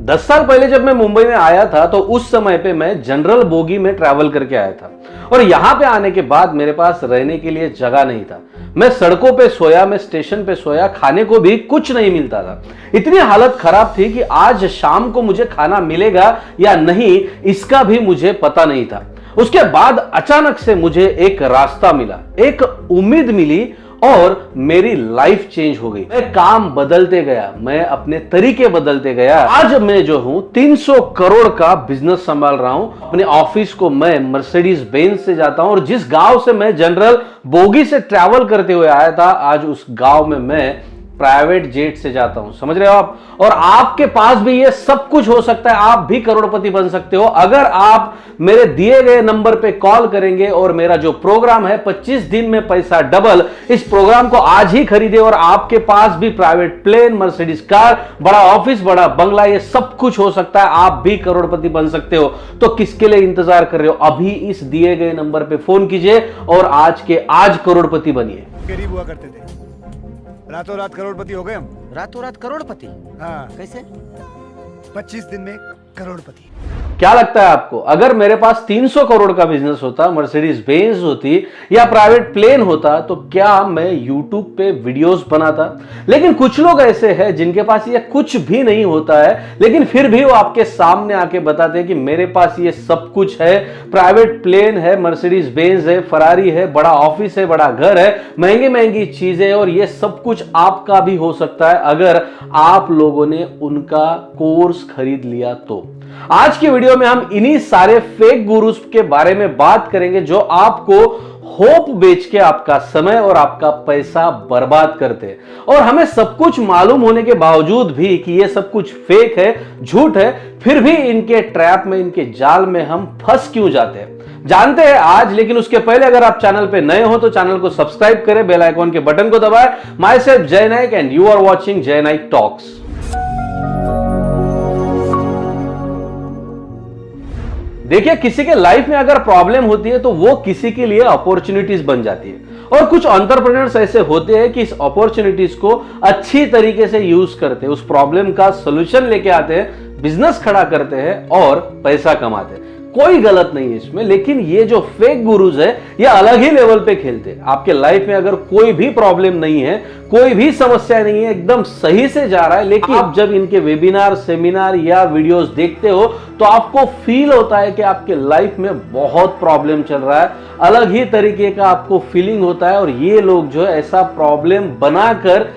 10 साल पहले जब मैं मुंबई में आया था तो उस समय पे मैं जनरल बोगी में ट्रैवल करके आया था और यहां पे आने के बाद मेरे पास रहने के लिए जगह नहीं था। मैं सड़कों पे सोया, मैं स्टेशन पे सोया, खाने को भी कुछ नहीं मिलता था। इतनी हालत खराब थी कि आज शाम को मुझे खाना मिलेगा या नहीं इसका भी मुझे पता नहीं था। उसके बाद अचानक से मुझे एक रास्ता मिला, एक उम्मीद मिली और मेरी लाइफ चेंज हो गई। मैं काम बदलते गया, मैं अपने तरीके बदलते गया। आज मैं जो हूं 300 करोड़ का बिजनेस संभाल रहा हूं। अपने ऑफिस को मैं मर्सिडीज बेंज से जाता हूं और जिस गांव से मैं जनरल बोगी से ट्रैवल करते हुए आया था, आज उस गांव में मैं प्राइवेट जेट से जाता हूं। समझ रहे हो आप? और आपके पास भी ये सब कुछ हो सकता है, आप भी करोड़पति बन सकते हो अगर आप मेरे दिए गए नंबर पे कॉल करेंगे। और मेरा जो प्रोग्राम है 25 दिन में पैसा डबल, इस प्रोग्राम को आज ही खरीदे और आपके पास भी प्राइवेट प्लेन, मर्सिडीज कार, बड़ा ऑफिस, बड़ा बंगला, ये सब कुछ हो सकता है, आप भी करोड़पति बन सकते हो। तो किसके लिए इंतजार कर रहे हो? अभी इस दिए गए नंबर पे फोन कीजिए और आज के आज करोड़पति बनिए। गरीब हुआ करते थे, रातों रात करोड़पति हो गए हम। रातों रात करोड़पति? हाँ। कैसे? 25 दिन में करोड़पति। क्या लगता है आपको, अगर मेरे पास 300 करोड़ का बिजनेस होता, मर्सिडीज बेंज होती या प्राइवेट प्लेन होता, तो क्या मैं YouTube पे वीडियोस बनाता? लेकिन कुछ लोग ऐसे हैं जिनके पास ये कुछ भी नहीं होता है, लेकिन फिर भी वो आपके सामने आके बताते हैं कि मेरे पास ये सब कुछ है, प्राइवेट प्लेन है, मर्सिडीज बेंज है, फरारी है, बड़ा ऑफिस है, बड़ा घर है, महंगी महंगी चीजें, और ये सब कुछ आपका भी हो सकता है अगर आप लोगों ने उनका कोर्स खरीद लिया तो। आज की वीडियो में हम इन्हीं सारे फेक गुरुज के बारे में बात करेंगे जो आपको होप बेच के आपका समय और आपका पैसा बर्बाद करते हैं। और हमें सब कुछ मालूम होने के बावजूद भी कि ये सब कुछ फेक है, झूठ है, फिर भी इनके ट्रैप में, इनके जाल में हम फंस क्यों जाते हैं, जानते हैं आज। लेकिन उसके पहले अगर आप चैनल पे नए हो तो चैनल को सब्सक्राइब करें, बेल आइकॉन के बटन को दबाएं। माई सेल्फ जय नायक एंड यू आर वॉचिंग जय नायक टॉक्स। देखिए, किसी के लाइफ में अगर प्रॉब्लम होती है तो वो किसी के लिए अपॉर्चुनिटीज बन जाती है। और कुछ एंटरप्रेन्योर्स ऐसे होते हैं कि इस अपॉर्चुनिटीज को अच्छी तरीके से यूज करते हैं, उस प्रॉब्लम का सॉल्यूशन लेके आते हैं, बिजनेस खड़ा करते हैं और पैसा कमाते हैं। कोई गलत नहीं है इसमें। लेकिन ये जो फेक गुरुज है ये अलग ही लेवल पे खेलते हैं। आपके लाइफ में अगर कोई भी प्रॉब्लम नहीं है, कोई भी समस्या नहीं है, एकदम सही से जा रहा है, लेकिन आप जब इनके वेबिनार, सेमिनार या वीडियोस देखते हो तो आपको फील होता है कि आपके लाइफ में बहुत प्रॉब्लम चल रहा है, अलग ही तरीके का आपको फीलिंग होता है। और ये लोग जो है ऐसा प्रॉब्लम बनाकर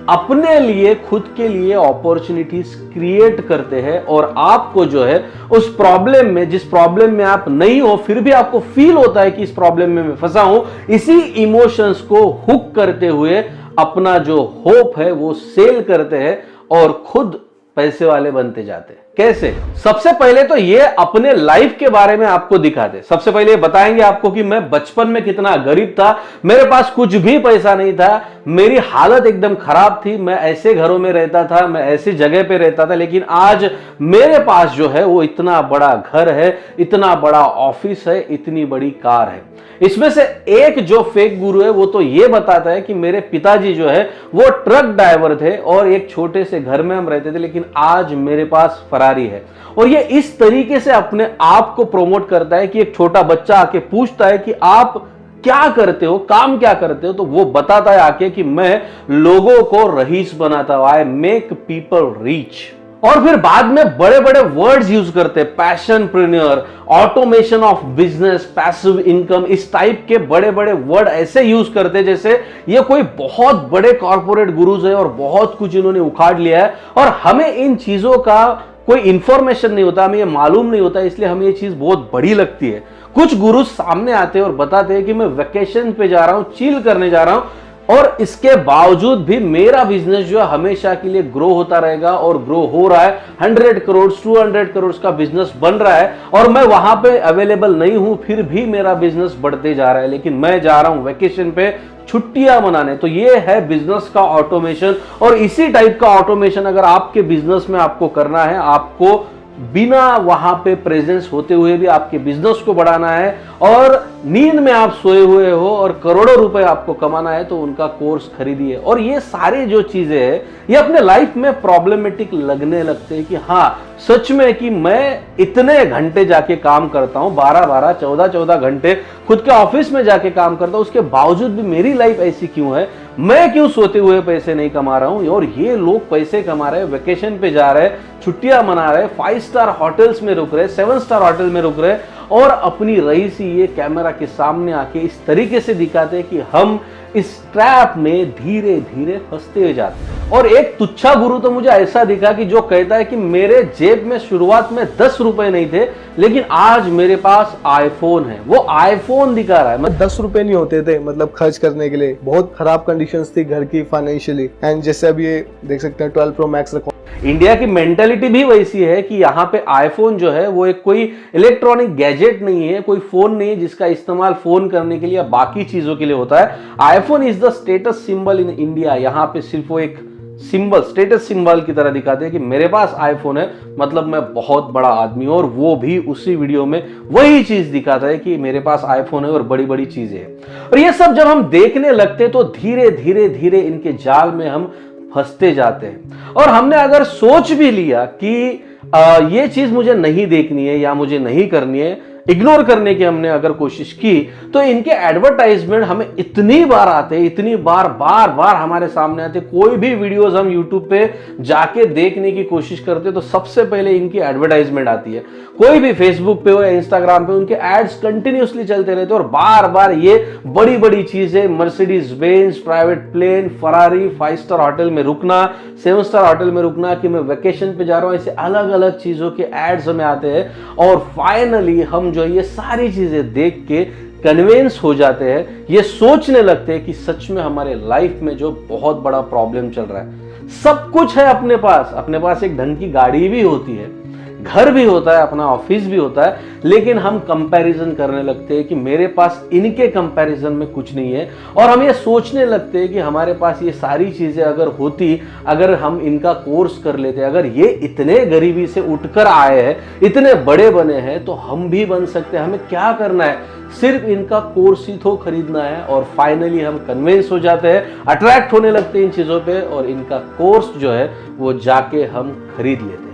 अपने लिए, खुद के लिए अपॉर्चुनिटीज क्रिएट करते हैं और आपको जो है उस प्रॉब्लम में, जिस प्रॉब्लम में आप नहीं हो, फिर भी आपको फील होता है कि इस प्रॉब्लम में मैं फंसा हूं, इसी इमोशंस को हुक करते हुए अपना जो होप है वो सेल करते हैं और खुद पैसे वाले बनते जाते हैं। कैसे? सबसे पहले तो ये अपने लाइफ के बारे में आपको दिखाते। सबसे पहले ये बताएंगे आपको कि मैं बचपन में कितना गरीब था, मेरे पास कुछ भी पैसा नहीं था, मेरी हालत एकदम खराब थी, मैं ऐसे घरों में रहता था, मैं ऐसी जगह पे रहता था, लेकिन आज मेरे पास जो है वो इतना बड़ा घर है, इतना बड़ा ऑफिस है, इतनी बड़ी कार है। इसमें से एक जो फेक गुरु है वो तो ये बताता है कि मेरे पिताजी जो है वो ट्रक ड्राइवर थे और एक छोटे से घर में हम रहते थे, लेकिन आज मेरे पास फरारी है। और ये इस तरीके से अपने आप को प्रमोट करता है कि एक छोटा बच्चा आके पूछता है कि आप क्या करते हो, काम क्या करते हो, तो वो बताता है आके कि मैं लोगों को रईस बनाता हूं, आई मेक पीपल रिच। और फिर बाद में बड़े बड़े वर्ड्स यूज करते हैं, passionpreneur, automation of business, passive income, इस टाइप के बड़े बड़े वर्ड ऐसे यूज करते हैं जैसे ये कोई बहुत बड़े कॉर्पोरेट गुरुज है और बहुत कुछ इन्होंने उखाड़ लिया है। और हमें इन चीजों का कोई इंफॉर्मेशन नहीं होता, हमें ये मालूम नहीं होता, इसलिए हमें ये चीज बहुत बड़ी लगती है। कुछ गुरु सामने आते हैं और बताते हैं कि मैं वेकेशन पे जा रहा हूं, चिल करने जा रहा हूं, और इसके बावजूद भी मेरा बिजनेस जो है हमेशा के लिए ग्रो होता रहेगा और ग्रो हो रहा है। 100 करोड़ 200 करोड़ का बिजनेस बन रहा है और मैं वहां पे अवेलेबल नहीं हूं, फिर भी मेरा बिजनेस बढ़ते जा रहा है, लेकिन मैं जा रहा हूं वेकेशन पे छुट्टियां मनाने। तो ये है बिजनेस का ऑटोमेशन। और इसी टाइप का ऑटोमेशन अगर आपके बिजनेस में आपको करना है, आपको बिना वहां पे प्रेजेंस होते हुए भी आपके बिजनेस को बढ़ाना है और नींद में आप सोए हुए हो और करोड़ों रुपए आपको कमाना है, तो उनका कोर्स खरीदिए। और ये सारी जो चीजें हैं ये अपने लाइफ में प्रॉब्लमेटिक लगने लगते हैं कि हाँ सच में कि मैं इतने घंटे जाके काम करता हूं, 12-12, 14-14 घंटे खुद के ऑफिस में जाके काम करता हूं, उसके बावजूद भी मेरी लाइफ ऐसी क्यों है, मैं क्यों सोते हुए पैसे नहीं कमा रहा हूं। और ये लोग पैसे कमा रहे हैं, वेकेशन पे जा रहे हैं, छुट्टियां मना रहे हैं, 5 स्टार होटल्स में रुक रहे, 7 स्टार होटल में रुक रहे और अपनी रईसी ये कैमरा के सामने आके इस तरीके से दिखाते हैं कि हम इस ट्रैप में धीरे धीरे फंसते हुए जाते हैं। और एक तुच्छा गुरु तो मुझे ऐसा दिखा कि जो कहता है कि मेरे जेब में शुरुआत में 10 रुपए नहीं थे, लेकिन आज मेरे पास आईफोन है। वो आईफोन दिखा रहा है। 10 रुपए नहीं होते थे मतलब खर्च करने के लिए। बहुत खराब कंडीशंस थी घर की फाइनेंशियली। एंड जैसे अब ये देख सकते हैं 12 प्रो मैक्स रखा। इंडिया की मेंटालिटी भी वैसी है कि यहाँ पे आईफोन जो है वो एक कोई इलेक्ट्रॉनिक गैजेट नहीं है, कोई फोन नहीं है जिसका इस्तेमाल फोन करने के लिए या बाकी चीजों के लिए होता है। IPhone is the status symbol in India. यहाँ पे सिर्फ वो एक सिंबल, स्टेटस सिंबल की तरह दिखाते हैं कि मेरे पास आईफोन है मतलब मैं बहुत बड़ा आदमी हूं। और वो भी उसी वीडियो में वही चीज दिखाता है कि मेरे पास आईफोन है और बड़ी बड़ी चीजें हैं। और ये सब जब हम देखने लगते हैं तो धीरे धीरे धीरे इनके जाल में हम फंसते जाते हैं। और हमने अगर सोच भी लिया कि ये चीज मुझे नहीं देखनी है या मुझे नहीं करनी है, इग्नोर करने की हमने अगर कोशिश की, तो इनके एडवर्टाइजमेंट हमें इतनी बार आते, इतनी बार बार हमारे सामने आते। कोई भी वीडियोस हम यूट्यूब पे जाके देखने की कोशिश करते तो सबसे पहले इनकी एडवर्टाइजमेंट आती है। कोई भी फेसबुक पे हो या इंस्टाग्राम पे उनके एड्स कंटिन्यूसली चलते रहते और बार बार ये बड़ी बड़ी चीजें, Mercedes Benz, private plane, Ferrari, 5 star hotel में रुकना, 7 स्टार होटल में रुकना, कि मैं वेकेशन पे जा रहा हूं, ऐसे अलग अलग चीजों के एड्स हमें आते हैं। और फाइनली हम जो ये सारी चीजें देख के कन्विंस हो जाते हैं, ये सोचने लगते हैं कि सच में हमारे लाइफ में जो बहुत बड़ा प्रॉब्लम चल रहा है। सब कुछ है अपने पास एक ढंग की गाड़ी भी होती है, घर भी होता है, अपना ऑफिस भी होता है, लेकिन हम कंपैरिजन करने लगते हैं कि मेरे पास इनके कंपैरिजन में कुछ नहीं है। और हम ये सोचने लगते हैं कि हमारे पास ये सारी चीजें अगर होती, अगर हम इनका कोर्स कर लेते, अगर ये इतने गरीबी से उठकर आए हैं, इतने बड़े बने हैं, तो हम भी बन सकते हैं। हमें क्या करना है, सिर्फ इनका कोर्स ही तो खरीदना है। और फाइनली हम कन्विंस हो जाते हैं, अट्रैक्ट होने लगते हैं इन चीजों पे, और इनका कोर्स जो है वो जाके हम खरीद लेते हैं।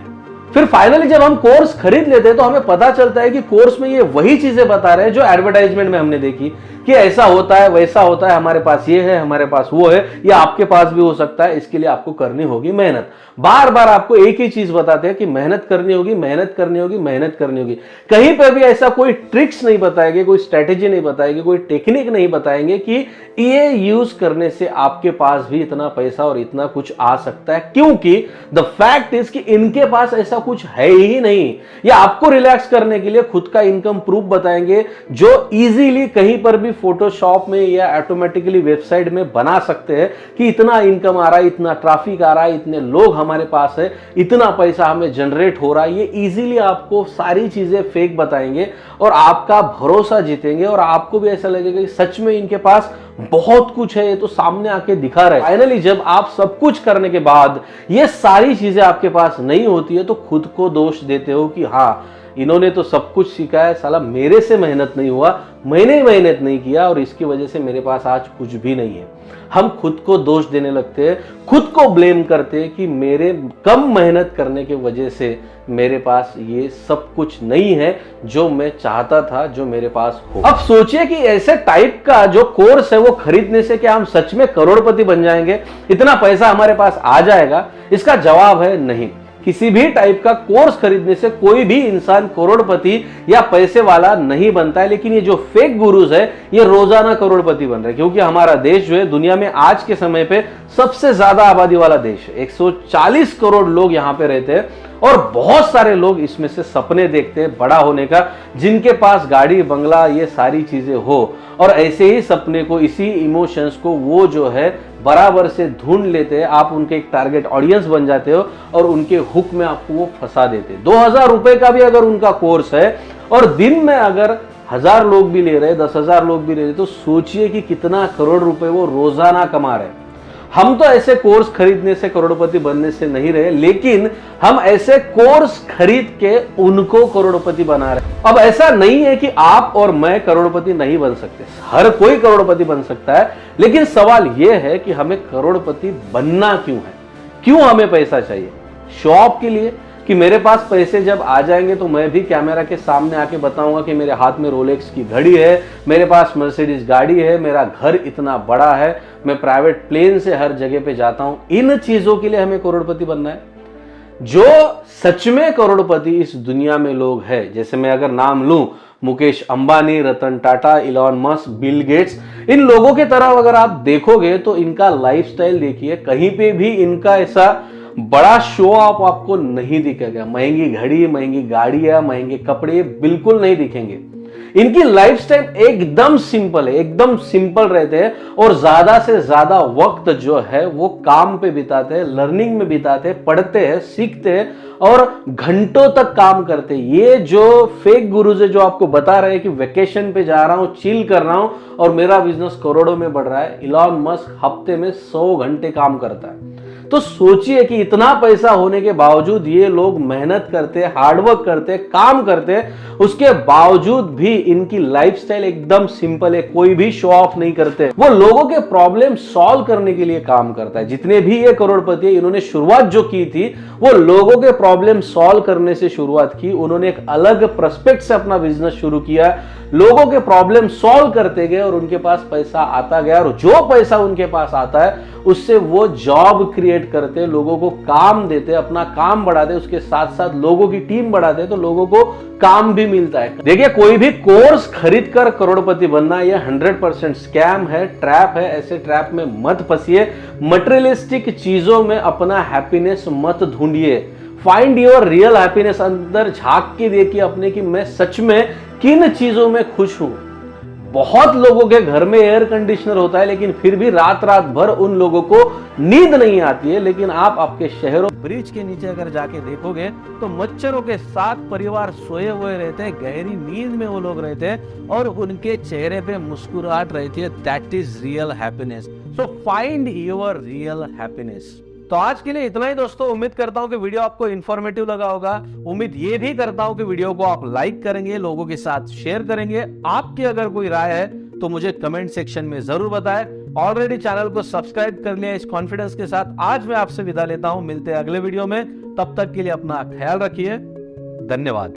फिर फाइनली जब हम कोर्स खरीद लेते हैं तो हमें पता चलता है कि कोर्स में ये वही चीजें बता रहे हैं जो एडवर्टाइजमेंट में हमने देखी, कि ऐसा होता है, वैसा होता है, हमारे पास ये है, हमारे पास वो है, या आपके पास भी हो सकता है, इसके लिए आपको करनी होगी मेहनत। बार बार आपको एक ही चीज बताते हैं कि मेहनत करनी होगी, मेहनत करनी होगी, मेहनत करनी होगी। कहीं पर भी ऐसा कोई ट्रिक्स नहीं बताएंगे, कोई स्ट्रेटेजी नहीं बताएंगे, कोई टेक्निक नहीं बताएंगे कि ये यूज करने से आपके पास भी इतना पैसा और इतना कुछ आ सकता है। क्योंकि द फैक्ट इज कि इनके पास ऐसा कुछ है ही नहीं। या आपको रिलैक्स करने के लिए खुद का इनकम प्रूफ बताएंगे जो इजीली कहीं पर भी फोटोशॉप में या ऑटोमेटिकली वेबसाइट में बना सकते हैं कि इतना इनकम आ रहा है, इतना ट्रैफिक आ रहा है, इतने लोग हमारे पास है, इतना पैसा हमें जनरेट हो रहा है। ये इजीली आपको सारी चीजें फेक बताएंगे और आपका भरोसा जीतेंगे और आपको भी ऐसा लगेगा कि सच में इनके पास बहुत कुछ है, ये तो सामने आके दिखा रहे हैं। फाइनली जब आप सब कुछ करने के बाद ये सारी चीजें आपके पास नहीं होती है तो खुद को दोष देते हो कि हाँ इन्होंने तो सब कुछ सीखा है, साला मेरे से मेहनत नहीं हुआ, मैंने मेहनत नहीं किया और इसकी वजह से मेरे पास आज कुछ भी नहीं है। हम खुद को दोष देने लगते हैं, खुद को ब्लेम करते हैं कि मेरे कम मेहनत करने की वजह से मेरे पास ये सब कुछ नहीं है जो मैं चाहता था जो मेरे पास हो। अब सोचिए कि ऐसे टाइप का जो कोर्स है वो खरीदने से क्या हम सच में करोड़पति बन जाएंगे, इतना पैसा हमारे पास आ जाएगा? इसका जवाब है नहीं। किसी भी टाइप का कोर्स खरीदने से कोई भी इंसान करोड़पति या पैसे वाला नहीं बनता है। लेकिन ये जो फेक गुरुज है ये रोजाना करोड़पति बन रहे हैं, क्योंकि हमारा देश जो है दुनिया में आज के समय पे सबसे ज्यादा आबादी वाला देश है। 140 करोड़ लोग यहाँ पे रहते हैं और बहुत सारे लोग इसमें से सपने देखते हैं बड़ा होने का, जिनके पास गाड़ी बंगला ये सारी चीजें हो, और ऐसे ही सपने को, इसी इमोशंस को वो जो है बराबर से ढूंढ लेते हैं। आप उनके एक टारगेट ऑडियंस बन जाते हो और उनके हुक में आपको वो फंसा देते हैं। 2000 रुपए का भी अगर उनका कोर्स है और दिन में अगर 1000 लोग भी ले रहे, 10,000 लोग भी ले रहे, तो सोचिए कि कितना करोड़ रुपए वो रोजाना कमा रहे हैं। हम तो ऐसे कोर्स खरीदने से करोड़पति बनने से नहीं रहे, लेकिन हम ऐसे कोर्स खरीद के उनको करोड़पति बना रहे। अब ऐसा नहीं है कि आप और मैं करोड़पति नहीं बन सकते, हर कोई करोड़पति बन सकता है, लेकिन सवाल यह है कि हमें करोड़पति बनना क्यों है, क्यों हमें पैसा चाहिए? शो ऑफ के लिए कि मेरे पास पैसे जब आ जाएंगे तो मैं भी कैमरा के सामने आके बताऊंगा कि मेरे हाथ में रोलेक्स की घड़ी है, मेरे पास मर्सिडीज गाड़ी है, मेरा घर इतना बड़ा है, मैं प्राइवेट प्लेन से हर जगह पे जाता हूं। इन चीजों के लिए हमें करोड़पति बनना है? जो सच में करोड़पति इस दुनिया में लोग हैं, जैसे मैं अगर नाम लूं, Mukesh Ambani, Ratan Tata, Elon Musk, Bill Gates, इन लोगों के तरफ अगर आप देखोगे तो इनका लाइफस्टाइल देखिए, कहीं पे भी इनका ऐसा बड़ा शो ऑफ आपको नहीं दिखेगा। महंगी घड़ी, महंगी गाड़ियां, महंगे कपड़े बिल्कुल नहीं दिखेंगे। इनकी लाइफस्टाइल एकदम सिंपल है, एकदम सिंपल रहते हैं और ज्यादा से ज्यादा वक्त जो है वो काम पे बिताते हैं, लर्निंग में बिताते हैं, पढ़ते हैं, सीखते हैं और घंटों तक काम करते हैं। ये जो फेक गुरुज है जो आपको बता रहे हैं कि वेकेशन पे जा रहा हूं, चिल कर रहा हूं और मेरा बिजनेस करोड़ों में बढ़ रहा है, इलॉन मस्क हफ्ते में 100 घंटे काम करता है। तो सोचिए कि इतना पैसा होने के बावजूद ये लोग मेहनत करते, हार्डवर्क करते, काम करते, उसके बावजूद भी इनकी लाइफस्टाइल एकदम सिंपल है, कोई भी शो ऑफ नहीं करते। वो लोगों के प्रॉब्लम सॉल्व करने के लिए काम करता है। जितने भी ये करोड़पति है, इन्होंने शुरुआत जो की थी वो लोगों के प्रॉब्लम सॉल्व करने से शुरुआत की। उन्होंने एक अलग पर्सपेक्ट से अपना बिजनेस शुरू किया, लोगों के प्रॉब्लम सॉल्व करते गए और उनके पास पैसा आता गया और जो पैसा उनके पास आता है उससे वो जॉब क्रिएट करते, लोगों को काम देते, अपना काम बढ़ाते, उसके साथ साथ लोगों की टीम बढ़ाते तो लोगों को काम भी मिलता है। देखिए, कोई भी कोर्स खरीद कर करोड़पति बनना यह 100% स्कैम है, ट्रैप है। ऐसे ट्रैप में मत फंसिए, मटेरियलिस्टिक चीजों में अपना हैप्पीनेस मत ढूंढिए। Find your real happiness. अंदर झांक के देखिए अपने कि मैं सच में किन चीजों में खुश हूं। बहुत लोगों के घर में एयर कंडीशनर होता है लेकिन फिर भी रात रात भर उन लोगों को नींद नहीं आती है, लेकिन आप आपके शहरों ब्रिज के नीचे अगर जाके देखोगे तो मच्छरों के साथ परिवार सोए हुए रहते हैं, गहरी नींद में वो लोग रहते हैं और उनके चेहरे पे मुस्कुराहट रहती है। That is real happiness. So find your real happiness. तो आज के लिए इतना ही दोस्तों। उम्मीद करता हूं कि वीडियो आपको इंफॉर्मेटिव लगा होगा। उम्मीद ये भी करता हूं कि वीडियो को आप लाइक करेंगे, लोगों के साथ शेयर करेंगे। आपकी अगर कोई राय है तो मुझे कमेंट सेक्शन में जरूर बताएं। ऑलरेडी चैनल को सब्सक्राइब कर लिया। इस कॉन्फिडेंस के साथ आज मैं आपसे विदा लेता हूं। मिलते हैं अगले वीडियो में, तब तक के लिए अपना ख्याल रखिए। धन्यवाद।